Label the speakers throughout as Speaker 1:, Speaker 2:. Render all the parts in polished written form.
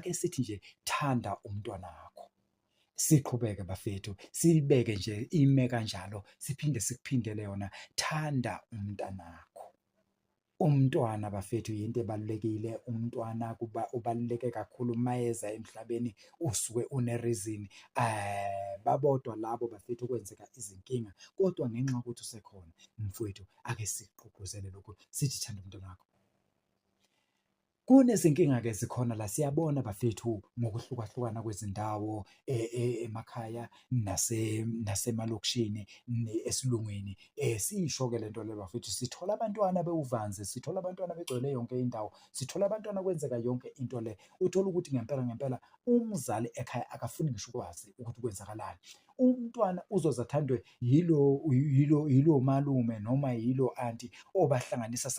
Speaker 1: ake sithi nje thanda umntwana wakho. Siqhubeke bafethu, sibeke nje ime kanjalo, siphinde sikuphindele yona, thanda umntanakho. Umntwana bafethu yinto ebalulekile. Umntwana ubaluleke kakhulu mayeza emhlabeni, usuke une-reason. Babodwa labo bafethu kwenzeka izinkinga, kodwa ngenxa yokuthi usekhona mfowethu, ake sigqugquzele lokhu, sithi thanda umntwana wakho. Kunezinkinga-ke zikhona la, siyabona bafethu ngokuhlukahlukana kwezindawo emakhaya nasemalokishini esilungwini. Siyisho-ke le nto le bafethu, sithola abantwana bewuvanze, sithola abantwana begcwele yonke indawo, sithola abantwana kwenzeka yonke into le. Uthola ukuthi ngempela ngempela umzali ekhaya akafuni ngisho ukwazi ukuthi kwenzakalani. Umntwana uzoze athandwe yilo malume noma yilo anti obahlanganisa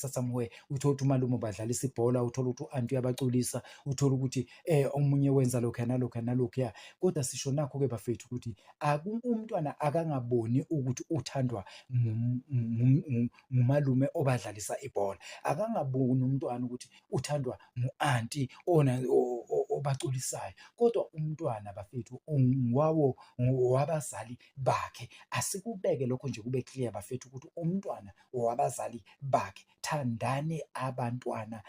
Speaker 1: somewhere, uthole ukuthi umalume badlalisa ibhola, uthole ukuthi u-anti uyabaculisa, uthole ukuthi omunye wenza lokhuya nalokhuya nalokhuya. Kodwa sisho nakho-ke bafethu ukuthi umntwana akangaboni ukuthi uthandwa ngumalume obadlalisa ibhola, akangaboni umntwana ukuthi uthandwa ngu-anti obaculisayo, kodwa umntwana bafethu wabazali bakhe. Asikubeke lokho nje kube clear bafethu ukuthi umntwana owabazali bakhe. Thandani abantwana